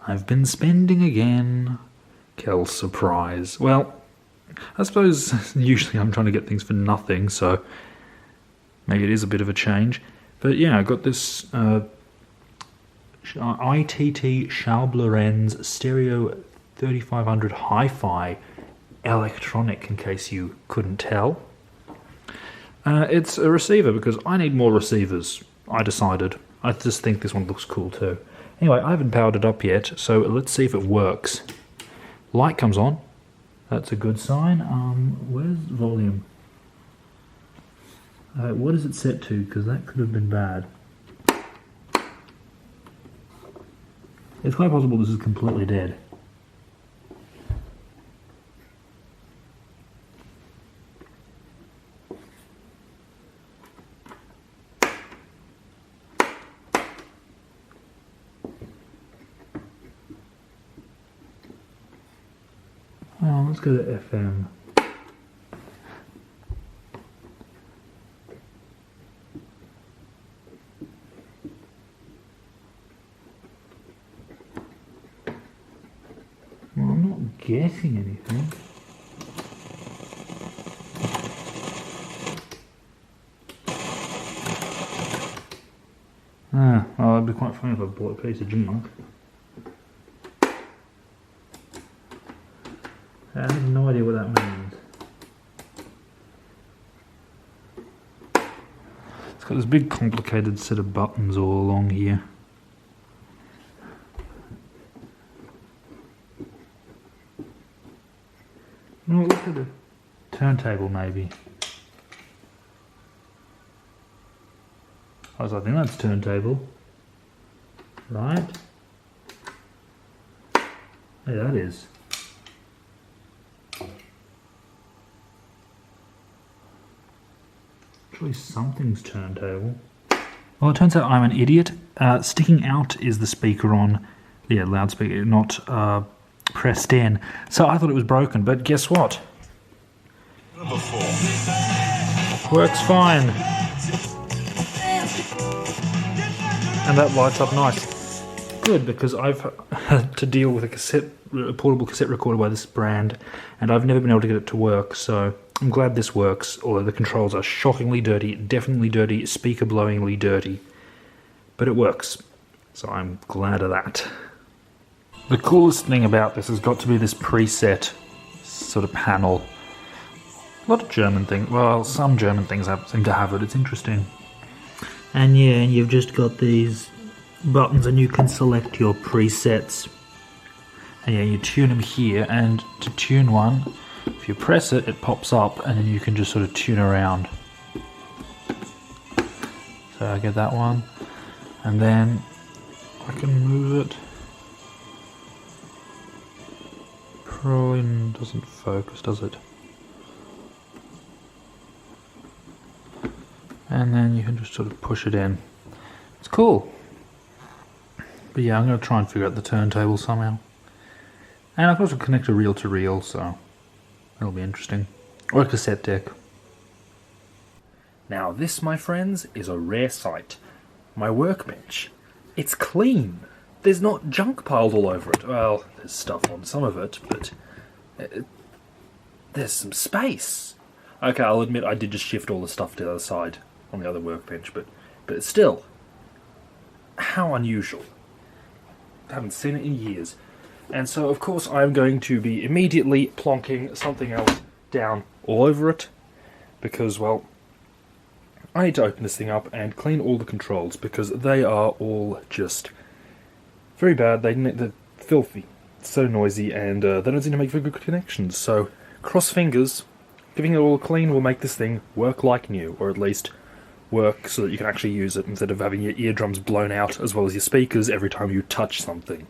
I've been spending again. Kel's surprise. Well, I suppose usually I'm trying to get things for nothing, so maybe it is a bit of a change. But yeah, I got this ITT Stereo 3500 Hi-Fi electronic, in case you couldn't tell. It's a receiver because I need more receivers, I decided. I just think this one looks cool too. Anyway, I haven't powered it up yet, so let's see if it works. Light comes on. That's a good sign. Where's volume? What is it set to? Because that could have been bad. It's quite possible this is completely dead. Oh, let's go to FM. Well, I'm not getting anything. Well, it'd be quite funny if I bought a piece of junk. I have no idea what that means. It's got this big complicated set of buttons all along here. No, look at the turntable maybe. I think that's turntable. Right? Hey, that is. Actually, something's turntable. Well, it turns out I'm an idiot. Sticking out is the speaker on, loudspeaker, not pressed in. So I thought it was broken, but guess what? Works fine. And that lights up nice. Good, because I've had to deal with a portable cassette recorder by this brand, and I've never been able to get it to work, so I'm glad this works, although the controls are shockingly dirty, definitely dirty, speaker-blowingly dirty. But it works, so I'm glad of that. The coolest thing about this has got to be this preset sort of panel. A lot of German things, well, some German things seem to have it, it's interesting. And yeah, and you've just got these buttons and you can select your presets. And yeah, you tune them here, and to tune one, if you press it, it pops up, and then you can just sort of tune around. So I get that one, and then I can move it. Probably doesn't focus, does it? And then you can just sort of push it in. It's cool. But yeah, I'm going to try and figure out the turntable somehow. And I've also connect a reel-to-reel, so that'll be interesting. Or a cassette deck. Now this, my friends, is a rare sight. My workbench. It's clean. There's not junk piled all over it. Well, there's stuff on some of it, but there's some space. Okay, I'll admit I did just shift all the stuff to the other side on the other workbench, but still, how unusual. I haven't seen it in years. And so, of course, I'm going to be immediately plonking something else down all over it, because, well, I need to open this thing up and clean all the controls, because they are all just very bad. They're filthy, so noisy, and they don't seem to make very good connections. So, cross fingers, giving it all a clean will make this thing work like new, or at least work so that you can actually use it instead of having your eardrums blown out as well as your speakers every time you touch something.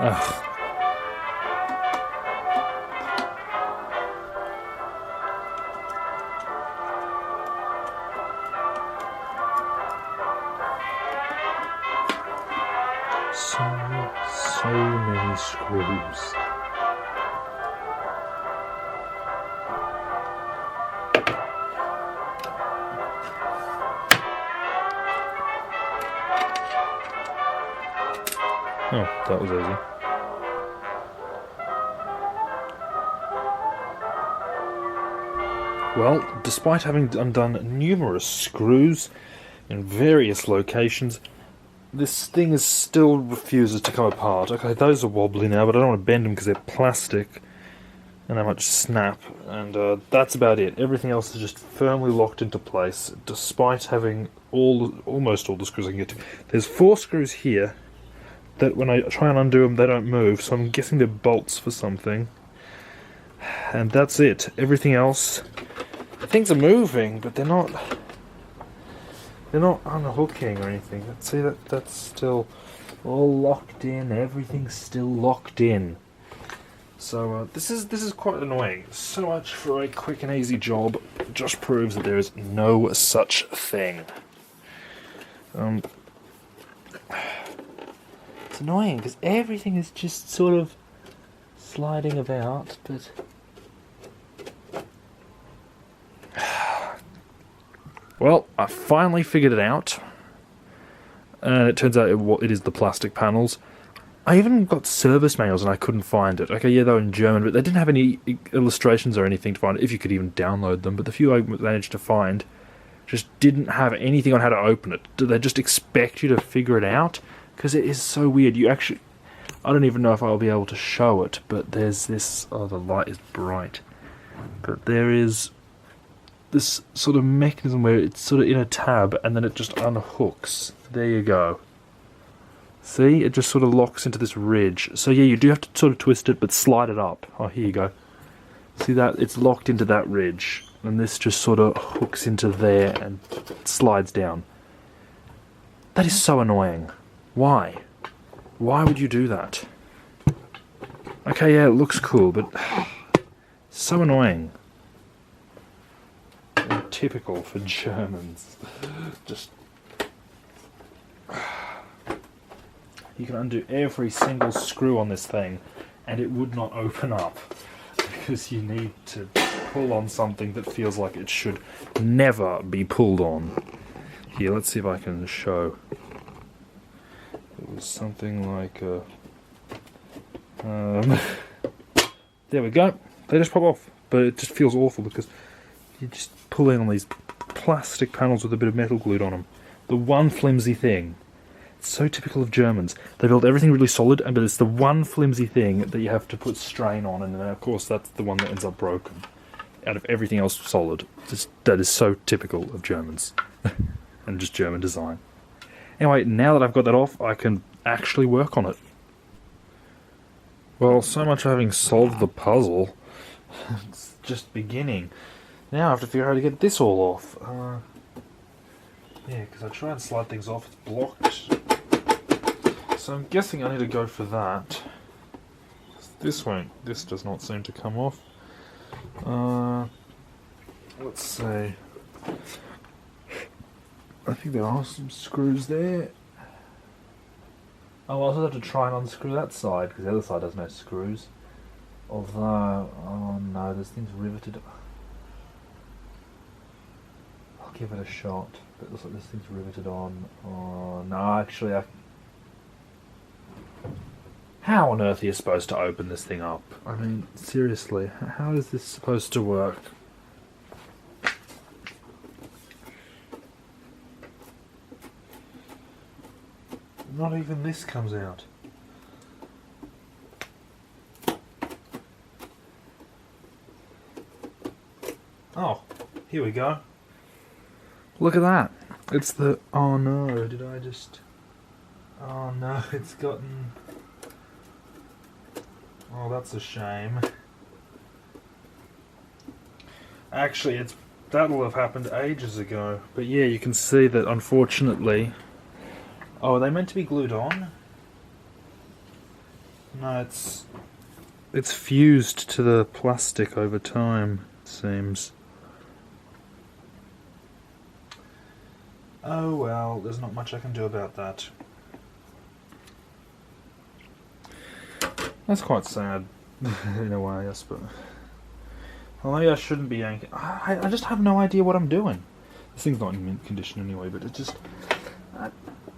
Ugh. So many screws. Oh, that was easy. Well, despite having undone numerous screws in various locations, this thing still refuses to come apart. Okay, those are wobbly now, but I don't want to bend them because they're plastic and they might just snap. And that's about it. Everything else is just firmly locked into place, despite having almost all the screws I can get to. There's 4 screws here that when I try and undo them, they don't move, so I'm guessing they're bolts for something. And that's it. Everything else, things are moving, but they're not unhooking or anything. See, that's still all locked in. Everything's still locked in. So this is quite annoying. So much for a quick and easy job. It just proves that there is no such thing. It's annoying because everything is just sort of sliding about, but well, I finally figured it out, and it turns out it is the plastic panels. I even got service manuals and I couldn't find it. Okay, yeah, they were in German, but they didn't have any illustrations or anything to find it, if you could even download them. But the few I managed to find just didn't have anything on how to open it. Do they just expect you to figure it out? Because it is so weird. I don't even know if I'll be able to show it, but there's this... Oh, the light is bright. But there is this sort of mechanism where it's sort of in a tab and then it just unhooks. There you go. See? It just sort of locks into this ridge. So yeah, you do have to sort of twist it, but slide it up. Oh, here you go. See that? It's locked into that ridge. And this just sort of hooks into there and slides down. That is so annoying. Why? Why would you do that? Okay, yeah, it looks cool, but so annoying. And typical for Germans. Just... You can undo every single screw on this thing and it would not open up because you need to pull on something that feels like it should never be pulled on. Here, let's see if I can show. It was something like there we go. They just pop off, but it just feels awful because you're just pulling on these plastic panels with a bit of metal glued on them. The one flimsy thing. It's so typical of Germans. They build everything really solid, but it's the one flimsy thing that you have to put strain on, and then of course that's the one that ends up broken. Out of everything else solid. That is so typical of Germans. And just German design. Anyway, now that I've got that off, I can actually work on it. Well, so much for having solved the puzzle. It's just beginning. Now I have to figure out how to get this all off. Yeah, because I try and slide things off, it's blocked. So I'm guessing I need to go for that. This does not seem to come off. Let's see. I think there are some screws there. Oh, I'll also have to try and unscrew that side, because the other side has no screws. Although, oh no, this thing's riveted. I'll give it a shot, but it looks like this thing's riveted on. Oh no, actually, how on earth are you supposed to open this thing up? I mean, seriously, how is this supposed to work? Not even this comes out. Oh, here we go. Look at that. It's the... Oh no, did I just... Oh no, it's gotten... Oh, that's a shame. Actually, that'll have happened ages ago. But yeah, you can see that unfortunately... Oh, are they meant to be glued on? No, it's fused to the plastic over time, it seems. Oh well, there's not much I can do about that. That's quite sad, in a way, I suppose. Well, maybe I shouldn't be yanking. I just have no idea what I'm doing. This thing's not in mint condition anyway, but it just...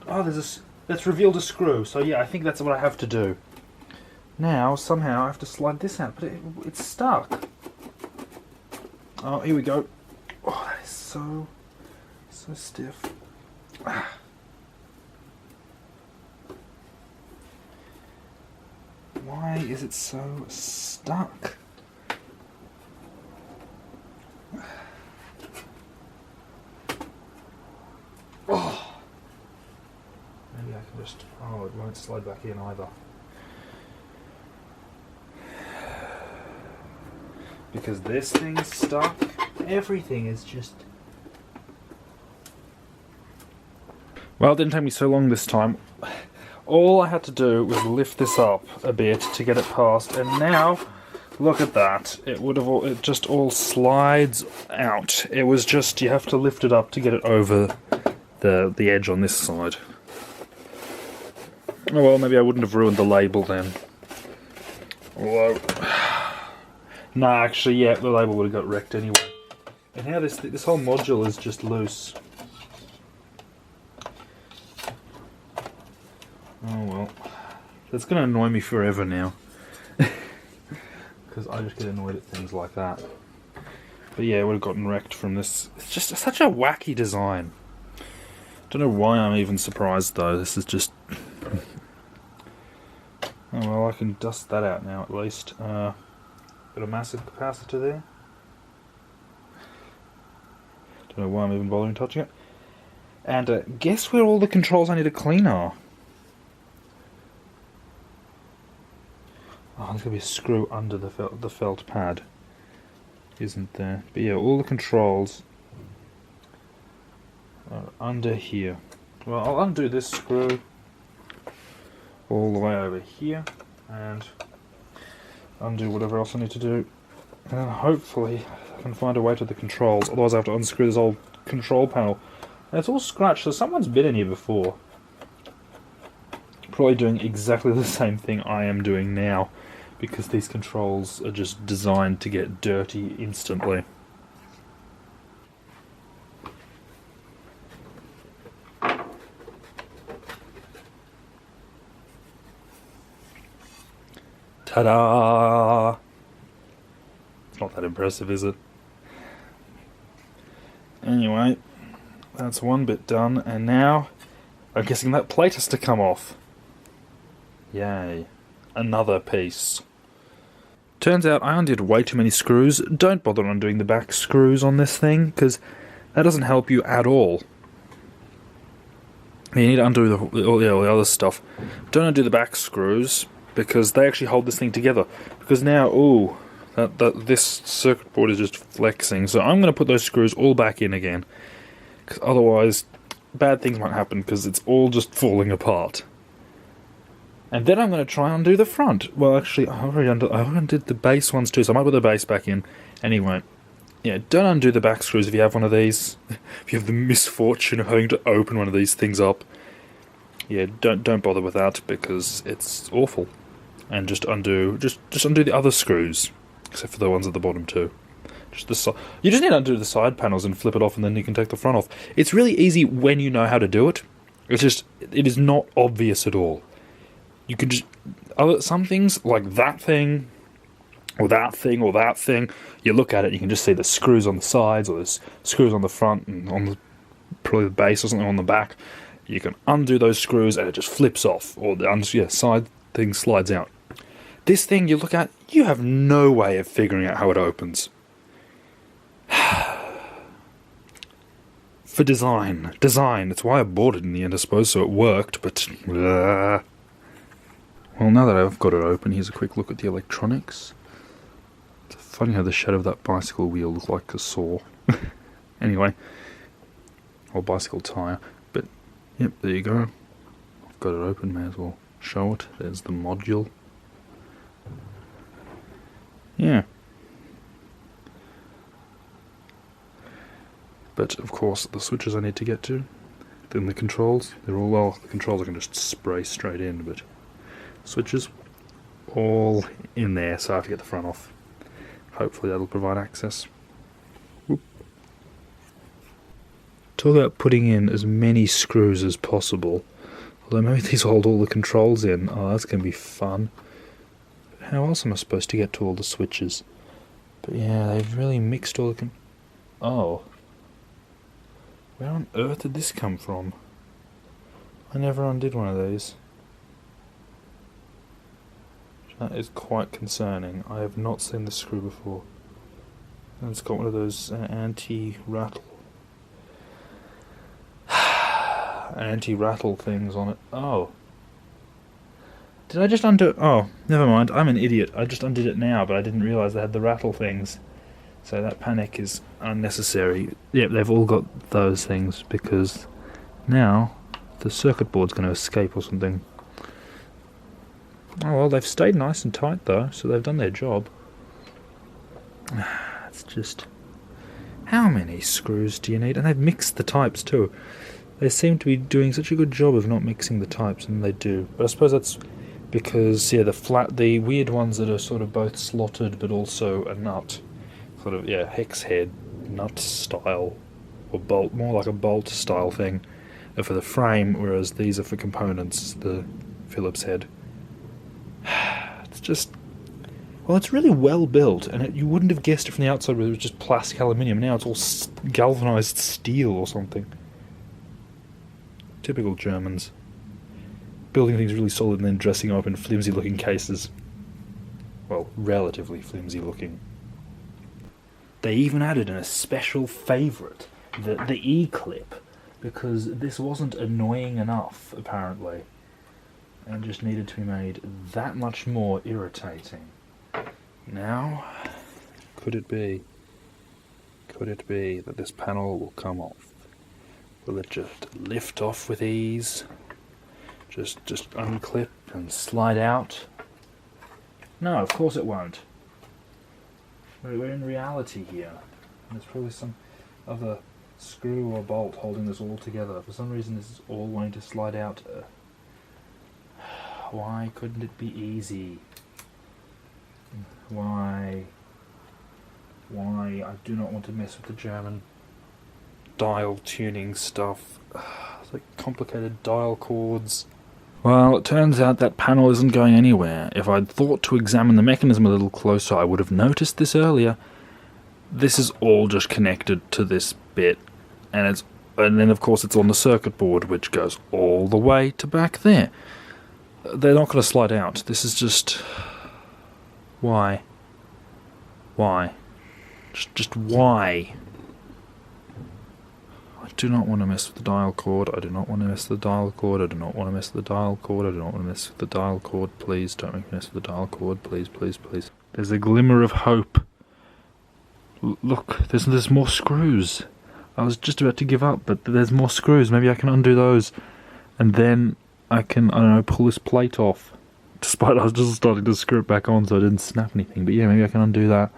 oh, that's revealed a screw, so yeah, I think that's what I have to do. Now, somehow, I have to slide this out, but it's stuck. Oh, here we go. Oh, that is so stiff. Why is it so stuck? Oh. Maybe I can just... oh, it won't slide back in either. Because this thing's stuck. Everything is just... well, it didn't take me so long this time. All I had to do was lift this up a bit to get it past, and now, look at that. It just all slides out. It was just, you have to lift it up to get it over the edge on this side. Oh well, maybe I wouldn't have ruined the label then. Although, nah, actually, yeah, the label would have got wrecked anyway. And now this whole module is just loose. Oh well, that's going to annoy me forever now, because I just get annoyed at things like that. But yeah, it would have gotten wrecked from this. It's just such a wacky design. Don't know why I'm even surprised though. This is just... oh well, I can dust that out now at least. Got a massive capacitor there. Don't know why I'm even bothering touching it. And guess where all the controls I need to clean are? Oh, there's going to be a screw under the felt pad, isn't there? But yeah, all the controls are under here. Well, I'll undo this screw all the way over here, and undo whatever else I need to do. And then hopefully I can find a way to the controls, otherwise I have to unscrew this old control panel. And it's all scratched, so someone's been in here before. Probably doing exactly the same thing I am doing now, because these controls are just designed to get dirty instantly. Ta-da! It's not that impressive, is it? Anyway, that's one bit done, and now I'm guessing that plate has to come off. Yay. Another piece. Turns out I undid way too many screws. Don't bother undoing the back screws on this thing, because that doesn't help you at all. You need to undo all the other stuff. Don't undo the back screws, because they actually hold this thing together. Because now, ooh, this circuit board is just flexing. So I'm going to put those screws all back in again, because otherwise bad things might happen, because it's all just falling apart. And then I'm going to try and undo the front. Well, actually, I already undid the base ones too, so I might put the base back in. Anyway, yeah, don't undo the back screws if you have one of these. If you have the misfortune of having to open one of these things up. Yeah, don't bother with that, because it's awful. And just undo the other screws, except for the ones at the bottom too. You just need to undo the side panels and flip it off, and then you can take the front off. It's really easy when you know how to do it. It is not obvious at all. You can just... some things, like that thing, or that thing, or that thing, you look at it, you can just see the screws on the sides, or the screws on the front, and on probably the base or something on the back. You can undo those screws, and it just flips off, or the side thing slides out. This thing you look at, you have no way of figuring out how it opens. For design, it's why I bought it in the end, I suppose, so it worked, but... Well, now that I've got it open, here's a quick look at the electronics. It's funny how the shadow of that bicycle wheel looks like a saw. Anyway, or bicycle tyre. But, yep, there you go. I've got it open, may as well show it. There's the module. Yeah. But of course the switches I need to get to, then the controls, they're all, well, the controls I can just spray straight in, but switches all in there, so I have to get the front off. Hopefully that'll provide access. Whoop. Talk about putting in as many screws as possible. Although maybe these hold all the controls in. Oh, that's going to be fun. How else am I supposed to get to all the switches? But yeah, they've really mixed all the oh. Where on earth did this come from? I never undid one of these. That is quite concerning. I have not seen this screw before. And it's got one of those anti-rattle things on it. Oh. Did I just undo it? Oh, never mind. I'm an idiot. I just undid it now, but I didn't realise they had the rattle things. So that panic is unnecessary. Yep, they've all got those things, because now the circuit board's going to escape or something. Oh well, they've stayed nice and tight though, so they've done their job. It's just... how many screws do you need? And they've mixed the types too. They seem to be doing such a good job of not mixing the types, and they do. But I suppose that's because, yeah, the weird ones that are sort of both slotted but also a nut. Sort of, yeah, hex head, nut style, or bolt, more like a bolt style thing, are for the frame, whereas these are for components, the Phillips head. It's just, well, it's really well built, and you wouldn't have guessed it from the outside whether it was just plastic aluminium. Now it's all galvanized steel or something. Typical Germans. Building things really solid and then dressing them up in flimsy looking cases. Well, relatively flimsy looking. They even added in a special favourite, the E-clip, because this wasn't annoying enough, apparently, and just needed to be made that much more irritating. Now, could it be that this panel will come off? Will it just lift off with ease? Just unclip and slide out? No, of course it won't. We're in reality here. And there's probably some other screw or bolt holding this all together. For some reason this is all going to slide out. Why couldn't it be easy? Why? I do not want to mess with the German dial tuning stuff. It's like complicated dial chords. Well, it turns out that panel isn't going anywhere. If I'd thought to examine the mechanism a little closer, I would have noticed this earlier. This is all just connected to this bit, and then of course it's on the circuit board, which goes all the way to back there. They're not going to slide out. This is just... why? Just why? I do not want to mess with the dial cord. I do not want to mess with the dial cord. I do not want to mess with the dial cord. I do not want to mess with the dial cord. Please don't make me mess with the dial cord. Please, please, please. There's a glimmer of hope. Look, there's more screws. I was just about to give up, but there's more screws. Maybe I can undo those, and then I can, I don't know, pull this plate off. Despite I was just starting to screw it back on so I didn't snap anything. But yeah, maybe I can undo that.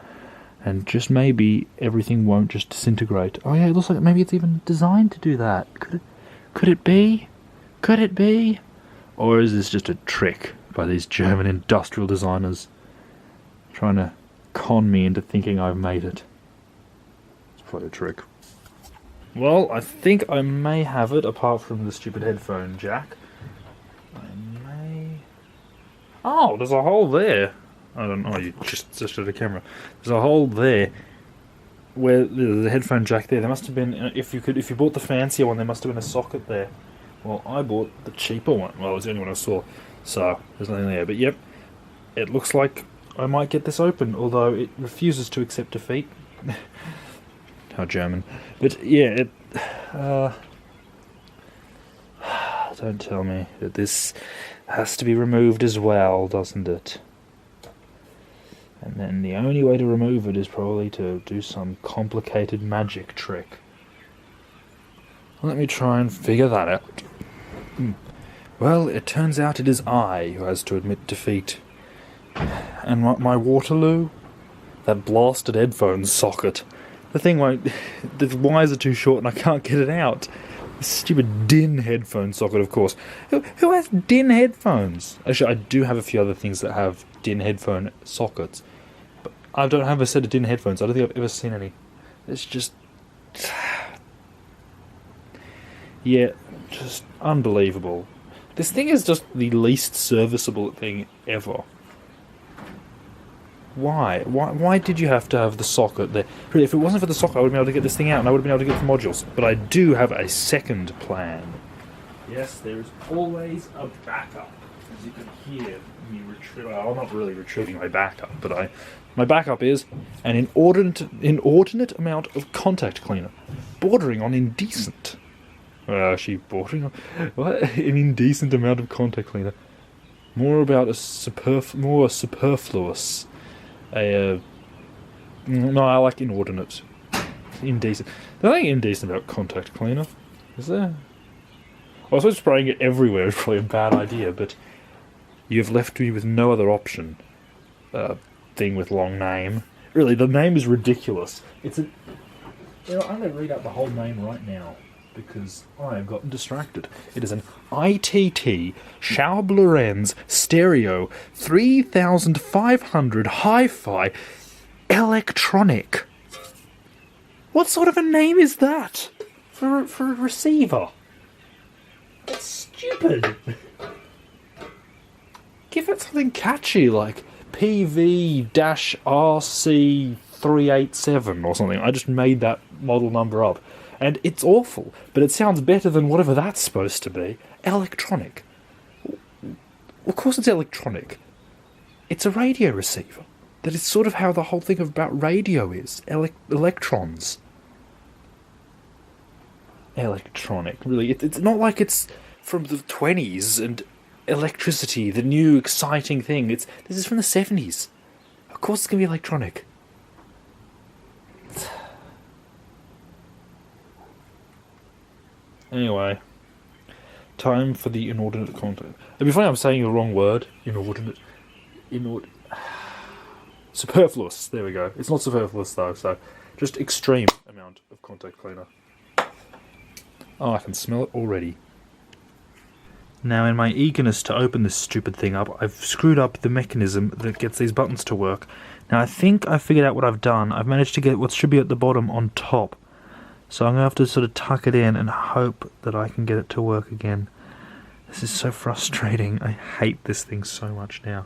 And just maybe everything won't just disintegrate. Oh yeah, it looks like maybe it's even designed to do that. Could it be? Could it be? Or is this just a trick by these German industrial designers trying to con me into thinking I've made it? It's probably a trick. Well, I think I may have it, apart from the stupid headphone jack. I may... Oh, there's a hole there. I don't know, you just at the camera. There's a hole there where the headphone jack there. There must have been, if you bought the fancier one, there must have been a socket there. Well, I bought the cheaper one. Well, it was the only one I saw, so there's nothing there. But yep, it looks like I might get this open, although it refuses to accept defeat. How German. But yeah, don't tell me that this has to be removed as well, doesn't it? And then the only way to remove it is probably to do some complicated magic trick. Let me try and figure that out. Well, it turns out it is I who has to admit defeat. And my Waterloo, that blasted headphone socket. The thing won't... The wires are too short and I can't get it out. This stupid DIN headphone socket, of course. Who has DIN headphones? Actually, I do have a few other things that have DIN headphone sockets. But I don't have a set of DIN headphones. I don't think I've ever seen any. It's just... Yeah, just unbelievable. This thing is just the least serviceable thing ever. Why? Why did you have to have the socket there? Really, if it wasn't for the socket, I would have been able to get this thing out and I would have been able to get the modules. But I do have a second plan. Yes, there is always a backup. As you can hear me retrieve... Well, I'm not really retrieving my backup, but my backup is an inordinate amount of contact cleaner. Bordering on indecent. Actually, bordering on... What? An indecent amount of contact cleaner. More about more superfluous... no, I like inordinate. Indecent. There's nothing indecent about contact cleaner, is there? I suppose spraying it everywhere is probably a bad idea, but you've left me with no other option. Thing with long name. Really, the name is ridiculous. It's a... You know, I'm going to read out the whole name right now, because I have gotten distracted. It is an ITT Stereo 3500 Hi-Fi Electronic. What sort of a name is that for a receiver? That's stupid. Give it something catchy like PV-RC387 or something. I just made that model number up. And it's awful, but it sounds better than whatever that's supposed to be. Electronic. Of course it's electronic. It's a radio receiver. That is sort of how the whole thing about radio is. Electrons. Electronic. Really, it's not like it's from the 20s and electricity, the new exciting thing. This is from the 70s. Of course it's going to be electronic. Anyway, time for the inordinate content. It'd be funny I'm saying the wrong word. Inordinate. Superfluous. There we go. It's not superfluous though, so just extreme amount of contact cleaner. Oh, I can smell it already. Now, in my eagerness to open this stupid thing up, I've screwed up the mechanism that gets these buttons to work. Now, I think I've figured out what I've done. I've managed to get what should be at the bottom on top. So I'm going to have to sort of tuck it in and hope that I can get it to work again. This is so frustrating. I hate this thing so much now.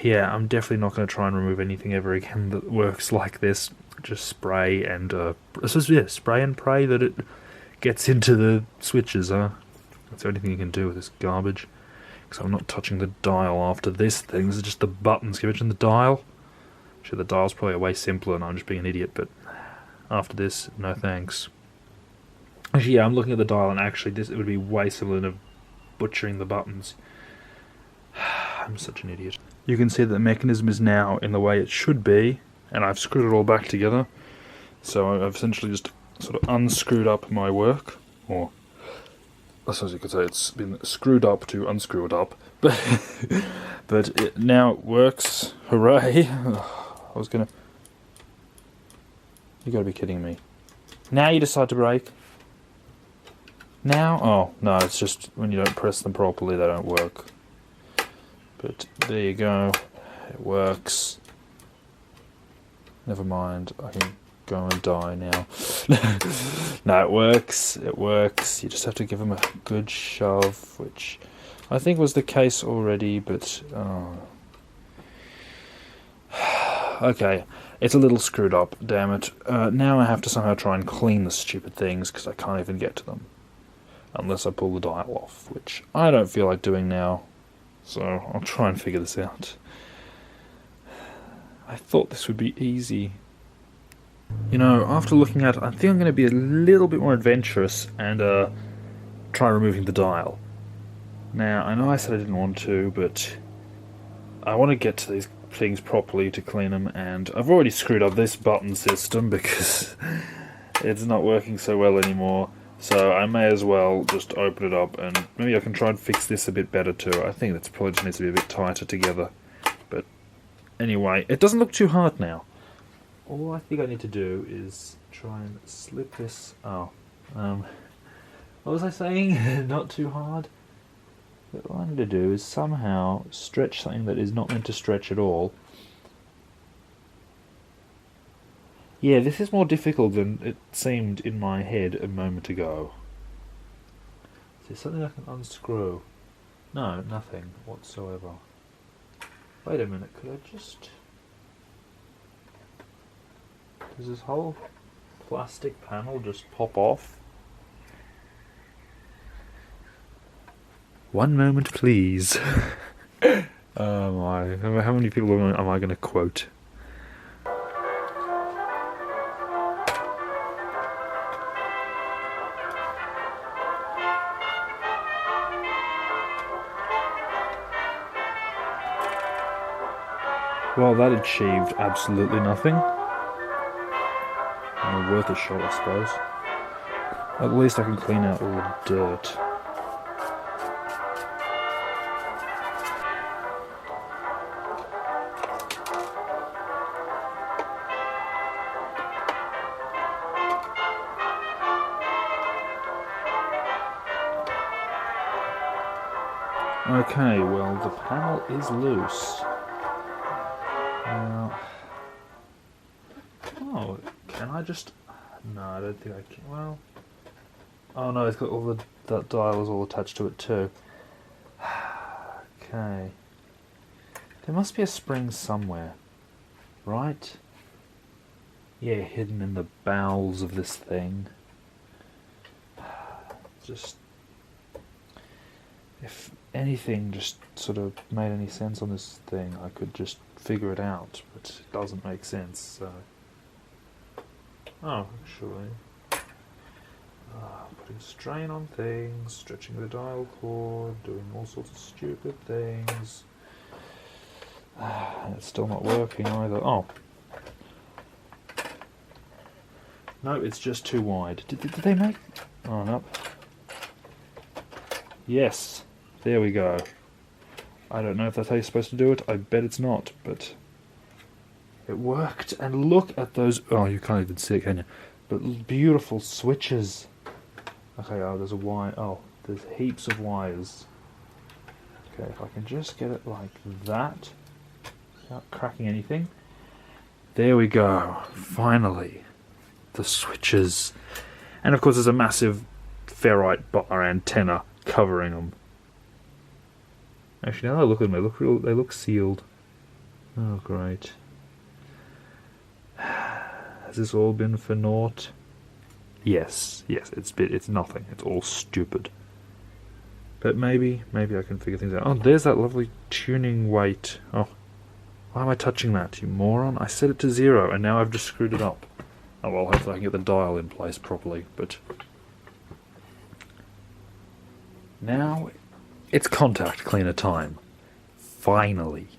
Yeah, I'm definitely not going to try and remove anything ever again that works like this. Just spray and... spray and pray that it gets into the switches, huh? That's the only thing you can do with this garbage. Because I'm not touching the dial after this thing. This is just the buttons. Can you imagine the dial? Sure, the dial's probably way simpler and I'm just being an idiot, but... After this, no thanks. Actually, yeah, I'm looking at the dial, and actually, it would be way similar to butchering the buttons. I'm such an idiot. You can see that the mechanism is now in the way it should be, and I've screwed it all back together. So I've essentially just sort of unscrewed up my work, or I suppose you could say it's been screwed up to unscrew it up. But it now works. Hooray! I was gonna. You gotta be kidding me. Now you decide to break? Now? Oh, no, it's just when you don't press them properly, they don't work. But there you go. It works. Never mind, I can go and die now. No, it works. It works. You just have to give them a good shove, which I think was the case already, but... Oh. Okay. It's a little screwed up, damn it. Now I have to somehow try and clean the stupid things, because I can't even get to them. Unless I pull the dial off, which I don't feel like doing now. So I'll try and figure this out. I thought this would be easy. You know, after looking at it, I think I'm going to be a little bit more adventurous and try removing the dial. Now, I know I said I didn't want to, but I want to get to these things properly to clean them, and I've already screwed up this button system because it's not working so well anymore. So I may as well just open it up, and maybe I can try and fix this a bit better too. I think that's probably just needs to be a bit tighter together. But anyway, it doesn't look too hard now. All I think I need to do is try and slip this... what was I saying? Not too hard? But all I need to do is somehow stretch something that is not meant to stretch at all. Yeah, this is more difficult than it seemed in my head a moment ago. Is there something I can unscrew? No, nothing whatsoever. Wait a minute, could I just... Does this whole plastic panel just pop off? One moment, please. Oh my, how many people am I going to quote? Well, that achieved absolutely nothing. Worth a shot, I suppose. At least I can clean out all the dirt. Okay, well, the panel is loose. Oh, can I just... No, I don't think I can. Well... Oh no, it's got all that dial is all attached to it too. Okay. There must be a spring somewhere. Right? Yeah, hidden in the bowels of this thing. Just... If anything just sort of made any sense on this thing, I could just figure it out, but it doesn't make sense, so... Oh, actually... putting strain on things, stretching the dial cord, doing all sorts of stupid things... it's still not working either. Oh. No, it's just too wide. Did they make... Oh, no. Yes. There we go. I don't know if that's how you're supposed to do it. I bet it's not, but... It worked. And look at those... Oh, you can't even see it, can you? But beautiful switches. Okay, oh, there's a wire... Oh, there's heaps of wires. Okay, if I can just get it like that... Without cracking anything. There we go. Finally. The switches. And of course there's a massive ferrite bar antenna covering them. Actually, now that I look at them, they look sealed. Oh, great. Has this all been for naught? Yes, it's nothing. It's all stupid. But maybe I can figure things out. Oh, there's that lovely tuning weight. Oh, why am I touching that, you moron? I set it to 0, and now I've just screwed it up. Oh well, hopefully I can get the dial in place properly, but... Now, it's contact cleaner time. Finally.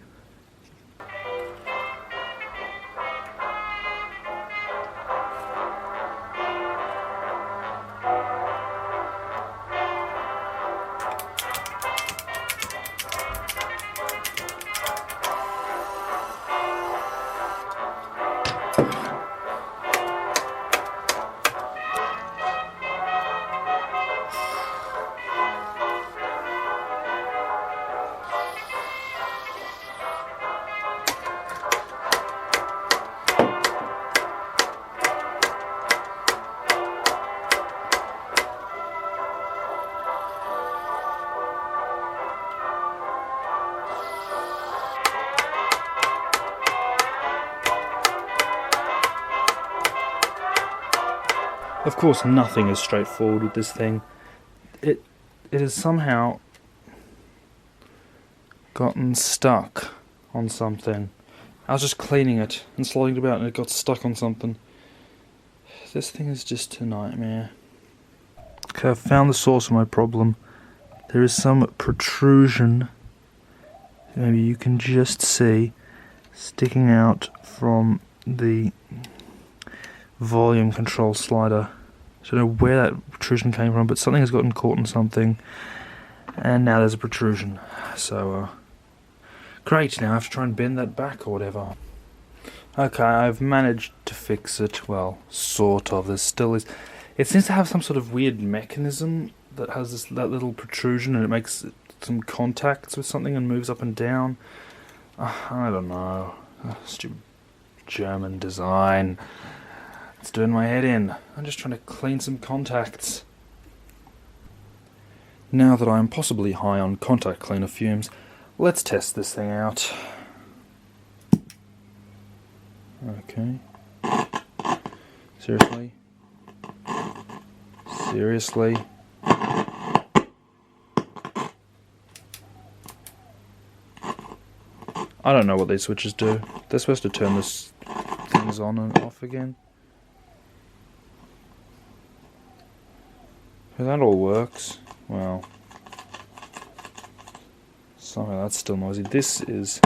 Of course, nothing is straightforward with this thing. It has somehow gotten stuck on something. I was just cleaning it and sliding it about and it got stuck on something. This thing is just a nightmare. Okay, I've found the source of my problem. There is some protrusion, maybe you can just see, sticking out from the volume control slider I don't know where that protrusion came from, but something has gotten caught in something, and now there's a protrusion. So, great, now I have to try and bend that back or whatever. Okay, I've managed to fix it, well, sort of. There still is... It seems to have some sort of weird mechanism that has that little protrusion, and it makes some contacts with something and moves up and down. I don't know. Stupid German design. It's doing my head in. I'm just trying to clean some contacts. Now that I am possibly high on contact cleaner fumes, let's test this thing out. Okay. Seriously? Seriously? I don't know what these switches do. They're supposed to turn this things on and off again. If that all works, well, somehow that's still noisy. This is,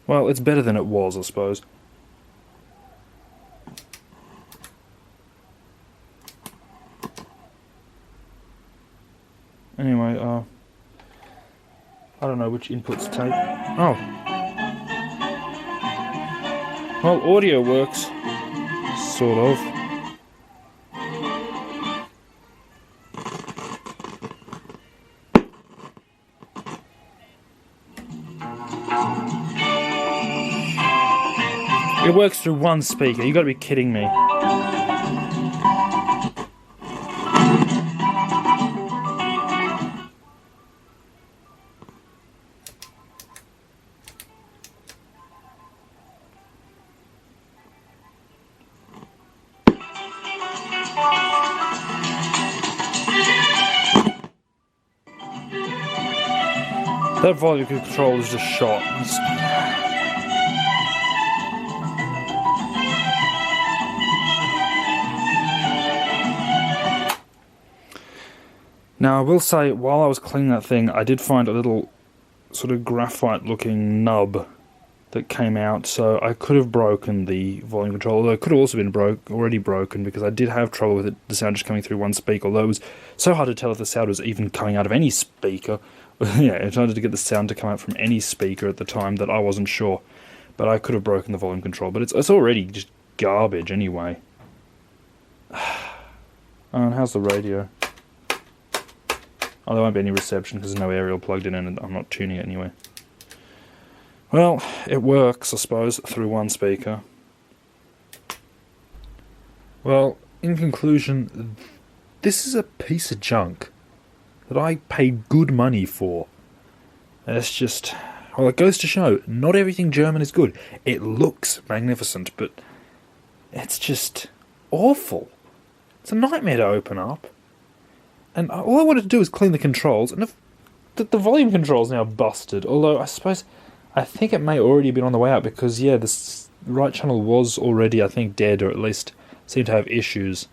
well, it's better than it was, I suppose. Anyway, I don't know which inputs to take. Oh. Well, audio works. Sort of. It works through one speaker. You gotta be kidding me. That volume control is just shot. Now, I will say, while I was cleaning that thing, I did find a little sort of graphite-looking nub that came out, so I could have broken the volume control, although it could have also been already broken, because I did have trouble with it, the sound just coming through one speaker, although it was so hard to tell if the sound was even coming out of any speaker. Yeah, I tried to get the sound to come out from any speaker at the time that I wasn't sure, but I could have broken the volume control, but it's already just garbage anyway. And how's the radio? Oh, there won't be any reception because there's no aerial plugged in and I'm not tuning it anyway. Well, it works, I suppose, through one speaker. Well, in conclusion, this is a piece of junk that I paid good money for. And it's just... Well, it goes to show, not everything German is good. It looks magnificent, but it's just awful. It's a nightmare to open up. And all I wanted to do was clean the controls, and if the volume control's now busted, although I think it may already have been on the way out, because, yeah, this right channel was already, I think, dead, or at least seemed to have issues.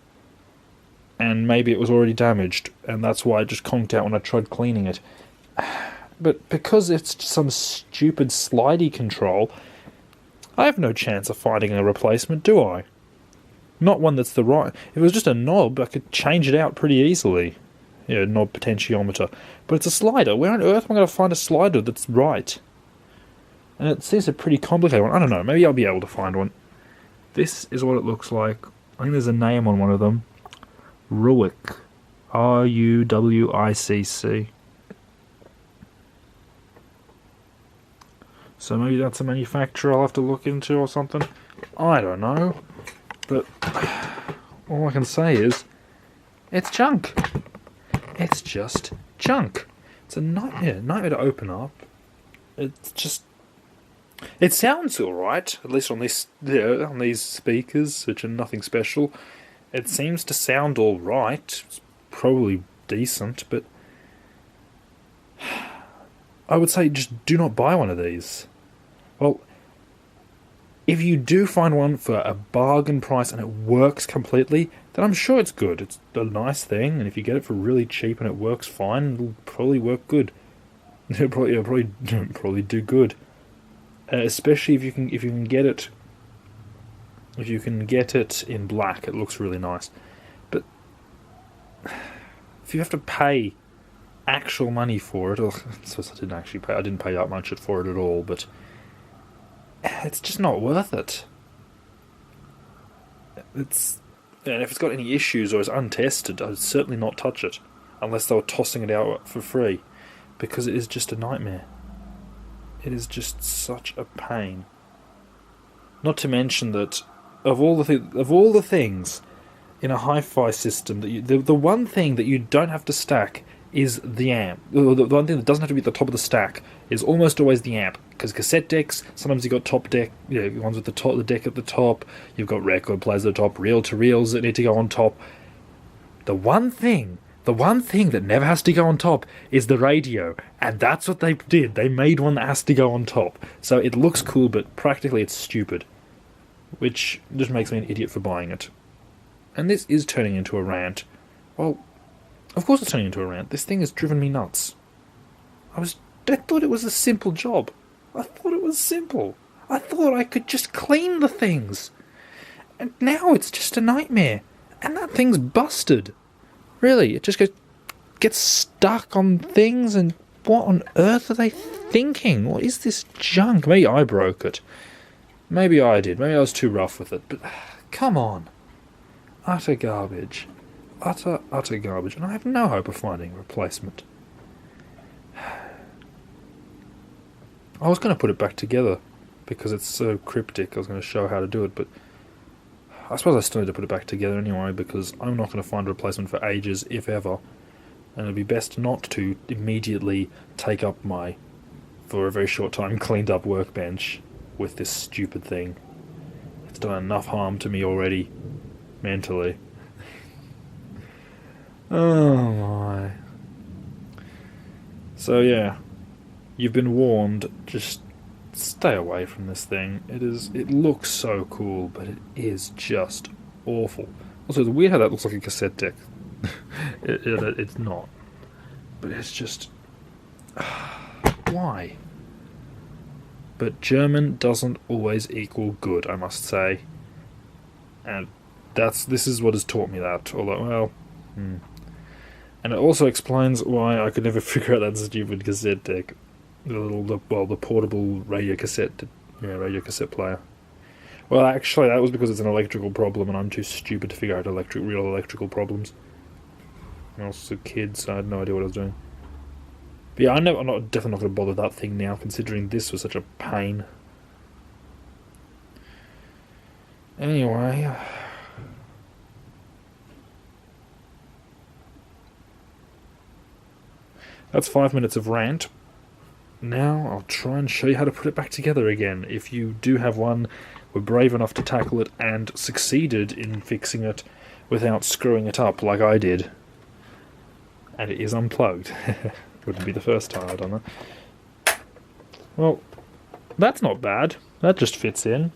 And maybe it was already damaged, and that's why it just conked out when I tried cleaning it. But because it's some stupid slidey control, I have no chance of finding a replacement, do I? Not one that's the right... If it was just a knob, I could change it out pretty easily. Yeah, knob potentiometer. But it's a slider. Where on earth am I going to find a slider that's right? And it seems a pretty complicated one. I don't know, maybe I'll be able to find one. This is what it looks like. I think there's a name on one of them. Ruwick. R-U-W-I-C-C. So maybe that's a manufacturer I'll have to look into or something. I don't know. But all I can say is, it's junk. It's just junk. It's a nightmare to open up. It's just... It sounds alright, at least on on these speakers, which are nothing special. It seems to sound alright. It's probably decent, but... I would say just do not buy one of these. Well, if you do find one for a bargain price and it works completely, then I'm sure it's good. It's a nice thing, and if you get it for really cheap and it works fine, it'll probably work good. It'll probably do good. Especially if you can get it If you can get it in black, it looks really nice. But if you have to pay actual money for it, I suppose I didn't pay that much for it at all, but it's just not worth it. And if it's got any issues or is untested, I'd certainly not touch it, unless they were tossing it out for free, because it is just a nightmare. It is just such a pain. Not to mention that of all the things in a hi-fi system, that the one thing that you don't have to stack is the amp. The one thing that doesn't have to be at the top of the stack is almost always the amp. Because cassette decks, sometimes you've got top deck, ones with the deck at the top, you've got record players at the top, reel-to-reels that need to go on top. The one thing that never has to go on top is the radio, and that's what they did. They made one that has to go on top. So it looks cool, but practically it's stupid, which just makes me an idiot for buying it. And this is turning into a rant. Well, of course it's turning into a rant. This thing has driven me nuts. I thought it was a simple job. I thought it was simple. I thought I could just clean the things. And now it's just a nightmare. And that thing's busted. Really, it just gets stuck on things, and what on earth are they thinking? What is this junk? Maybe I broke it. Maybe I did. Maybe I was too rough with it. But come on. Utter garbage. Utter garbage. And I have no hope of finding a replacement. I was going to put it back together because it's so cryptic. I was going to show how to do it, but I suppose I still need to put it back together anyway, because I'm not going to find a replacement for ages, if ever. And it'd be best not to immediately take up my, for a very short time, cleaned up workbench with this stupid thing. It's done enough harm to me already, mentally. Oh my. So yeah, you've been warned, just stay away from this thing. It looks so cool, but it is just awful. Also, it's weird how that looks like a cassette deck. It's not. But it's just... why? But German doesn't always equal good, I must say. And this is what has taught me that. Although, well... And it also explains why I could never figure out that stupid cassette deck. The portable radio cassette player. Well, actually, that was because it's an electrical problem, and I'm too stupid to figure out real electrical problems. I was a kid, so I had no idea what I was doing. But yeah, I'm definitely not going to bother that thing now, considering this was such a pain. Anyway, that's 5 minutes of rant. Now I'll try and show you how to put it back together again. If you do have one, were brave enough to tackle it and succeeded in fixing it without screwing it up like I did. And it is unplugged. Wouldn't be the first time I've done that. Well, that's not bad. That just fits in.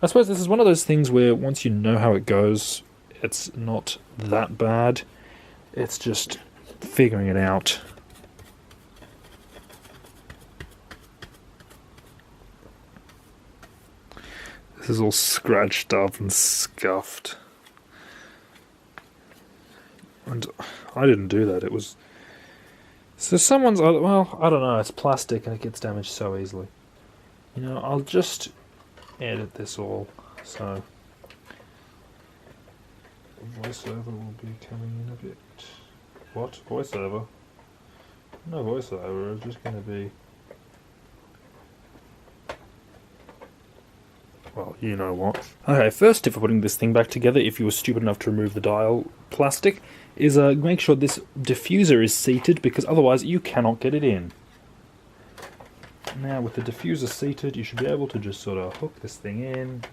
I suppose this is one of those things where once you know how it goes, it's not that bad. It's just figuring it out. This is all scratched up and scuffed. And I didn't do that, it was... So someone's... Well, I don't know, it's plastic and it gets damaged so easily. You know, I'll just edit this all, so... Voiceover will be coming in a bit. What? Voiceover? No voiceover, it's just going to be... Well, you know what. Okay, first tip for putting this thing back together, if you were stupid enough to remove the dial plastic, is make sure this diffuser is seated, because otherwise you cannot get it in. Now, with the diffuser seated, you should be able to just sort of hook this thing in,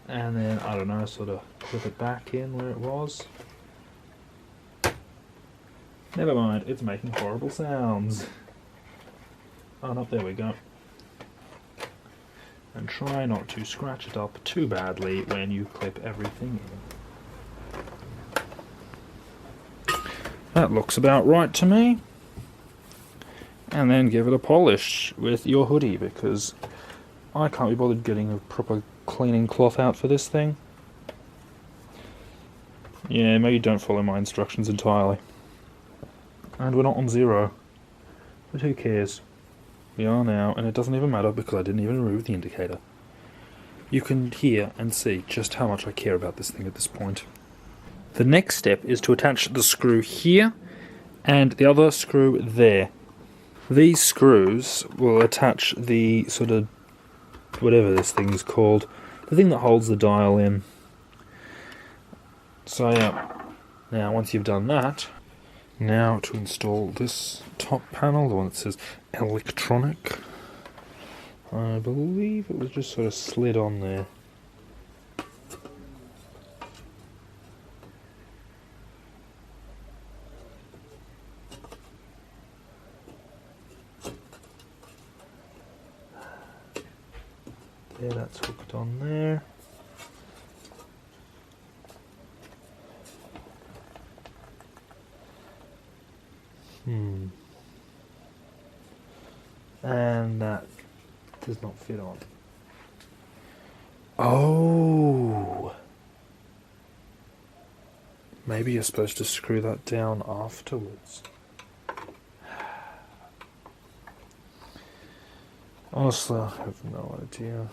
and then, I don't know, sort of clip it back in where it was. Never mind, it's making horrible sounds. Oh no, there we go. And try not to scratch it up too badly when you clip everything in. That looks about right to me. And then give it a polish with your hoodie, because I can't be bothered getting a proper cleaning cloth out for this thing. Yeah, maybe don't follow my instructions entirely. And we're not on 0. But who cares? We are now, and it doesn't even matter because I didn't even remove the indicator. You can hear and see just how much I care about this thing at this point. The next step is to attach the screw here and the other screw there. These screws will attach the sort of whatever this thing is called, the thing that holds the dial in. So yeah, now once you've done that, now to install this top panel, the one that says electronic. I believe it was just sort of slid on there. There, that's hooked on there. And that does not fit on. Oh! Maybe you're supposed to screw that down afterwards. Honestly, I have no idea.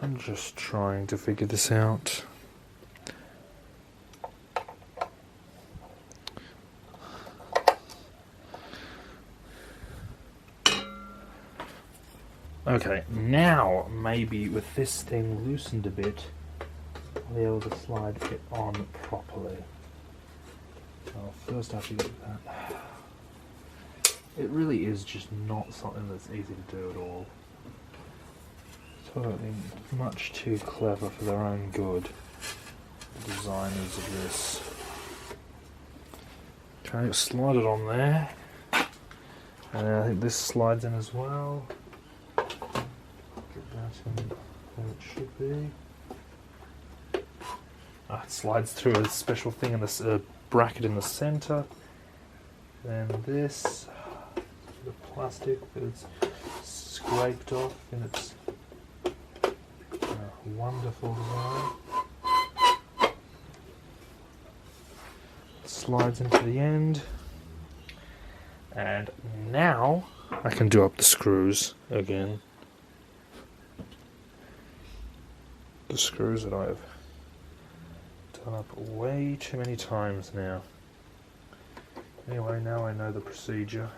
I'm just trying to figure this out. Okay, now maybe with this thing loosened a bit, I'll be able to slide it on properly. Well, first I have to get that. It really is just not something that's easy to do at all. Totally much too clever for their own good, the designers of this. Okay, slide it on there. And I think this slides in as well. Get that in where it should be. It slides through a special thing in this bracket in the center. Then this, the plastic that's scraped off in its wonderful design. Slides into the end. And now I can do up the screws again. The screws that I've done up way too many times now. Anyway, now I know the procedure.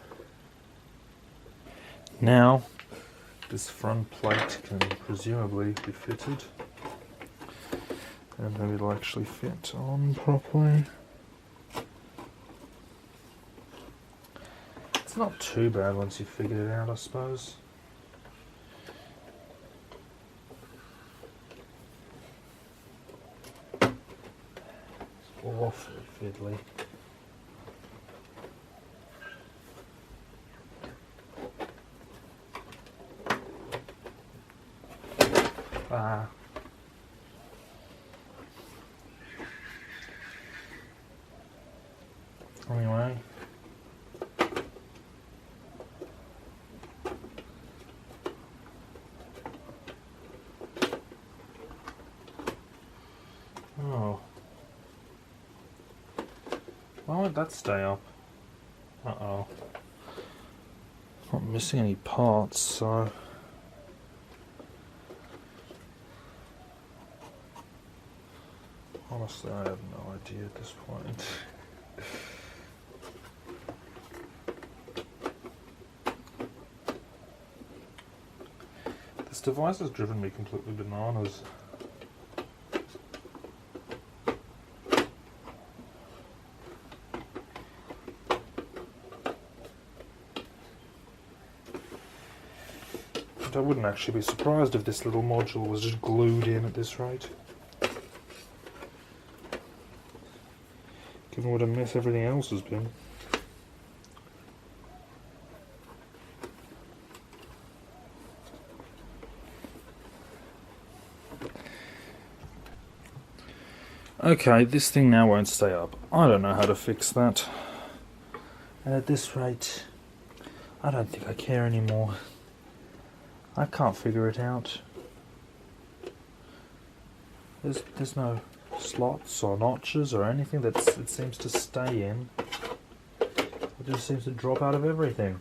Now, this front plate can presumably be fitted. And maybe it'll actually fit on properly. It's not too bad once you've figured it out, I suppose. It's awfully fiddly. Anyway. Oh. Why won't that stay up? Uh-oh. Not missing any parts, so... Honestly, I have no idea at this point. This device has driven me completely bananas. But I wouldn't actually be surprised if this little module was just glued in at this rate. Given what a mess everything else has been. Okay, this thing now won't stay up. I don't know how to fix that. And at this rate, I don't think I care anymore. I can't figure it out. There's no slots or notches or anything that it seems to stay in. It just seems to drop out of everything.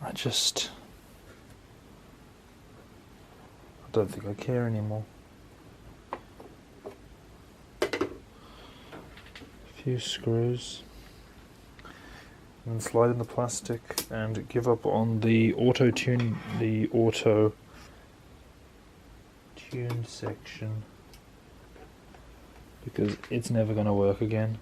I don't think I care anymore. A few screws. And slide in the plastic and give up on the auto tune section, because it's never going to work again.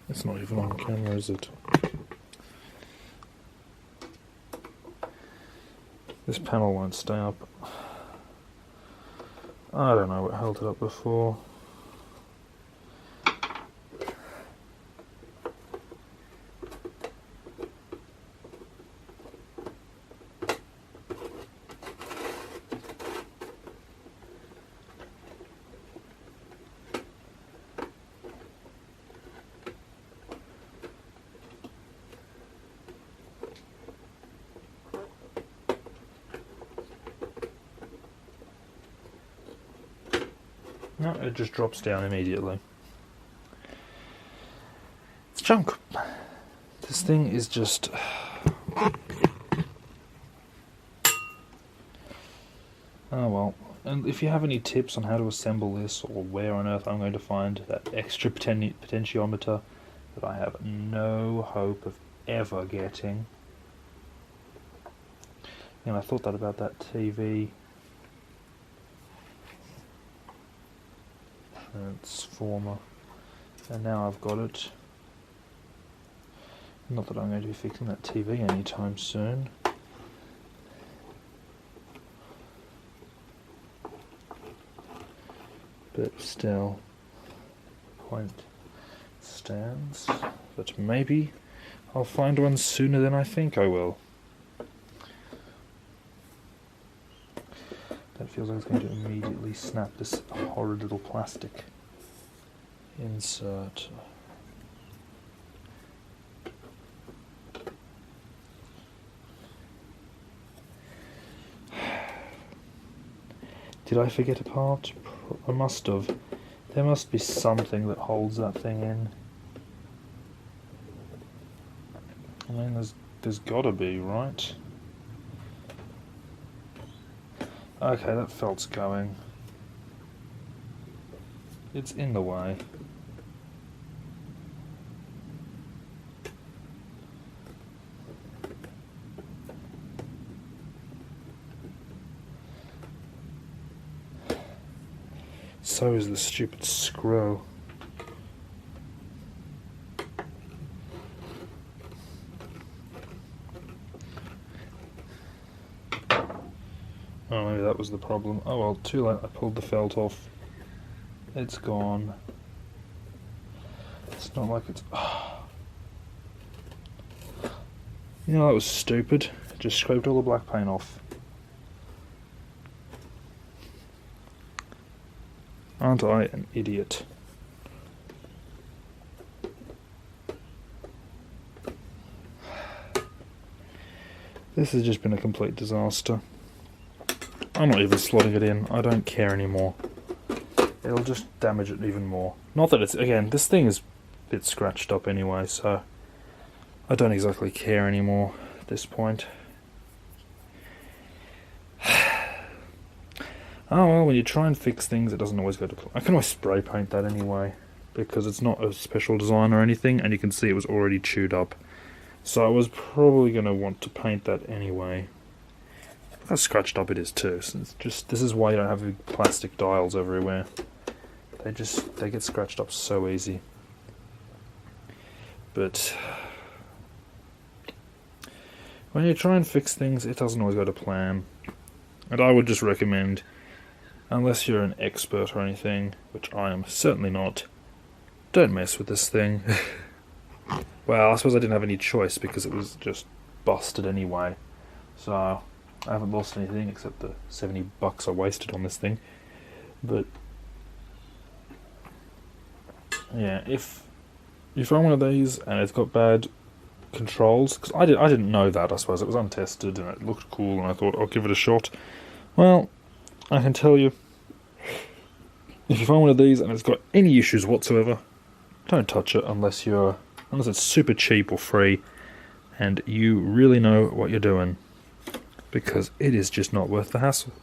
It's not even on camera, is it? This panel won't stay up. I don't know what held it up before. No, it just drops down immediately. It's junk. This thing is just... Oh well. And if you have any tips on how to assemble this, or where on earth I'm going to find that extra potentiometer that I have no hope of ever getting. And I thought that about that TV transformer, and now I've got it. Not that I'm going to be fixing that TV anytime soon. But still, point stands. But maybe I'll find one sooner than I think I will. That feels like it's going to immediately snap this horrid little plastic insert. Did I forget a part? I must have. There must be something that holds that thing in. I mean, there's gotta be, right? Okay, that felt's going. It's in the way. So is the stupid screw. Oh, maybe that was the problem. Oh well, too late, I pulled the felt off. It's gone. It's not like it's... You know, that was stupid. It just scraped all the black paint off. Aren't I an idiot? This has just been a complete disaster. I'm not even slotting it in. I don't care anymore. It'll just damage it even more. Not that it's... Again, this thing is a bit scratched up anyway, so... I don't exactly care anymore at this point. Oh well, when you try and fix things, it doesn't always go to plan. I can always spray paint that anyway, because it's not a special design or anything, and you can see it was already chewed up. So I was probably going to want to paint that anyway. Look how scratched up it is too. So it's just, this is why you don't have big plastic dials everywhere. They get scratched up so easy. But when you try and fix things, it doesn't always go to plan. And I would just recommend, unless you're an expert or anything, which I am certainly not, don't mess with this thing. Well, I suppose I didn't have any choice because it was just busted anyway. So I haven't lost anything except the $70 I wasted on this thing. But Yeah, if you find one of these and it's got bad controls, because I didn't know that, I suppose. It was untested and it looked cool and I thought I'll give it a shot. Well, I can tell you, if you find one of these and it's got any issues whatsoever, don't touch it unless it's super cheap or free and you really know what you're doing, because it is just not worth the hassle.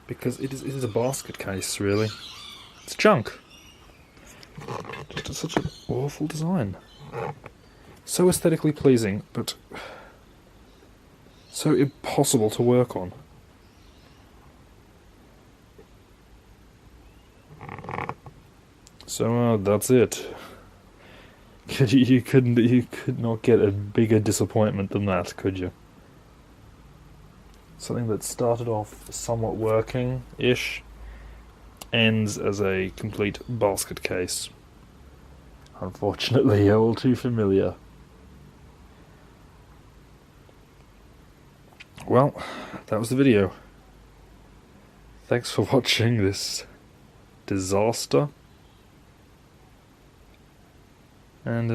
Because it is a basket case, really. It's junk. Just such an awful design. So aesthetically pleasing, but so impossible to work on. So that's it. You could not get a bigger disappointment than that, could you? Something that started off somewhat working-ish ends as a complete basket case. Unfortunately, all too familiar. Well, that was the video. Thanks for watching this disaster. And,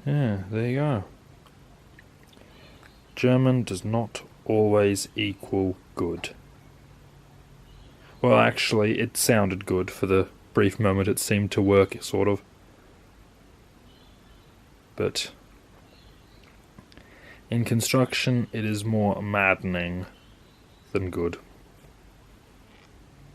yeah, there you go. German does not always equal good. Well, actually, it sounded good for the brief moment it seemed to work, sort of. But in construction, it is more maddening than good.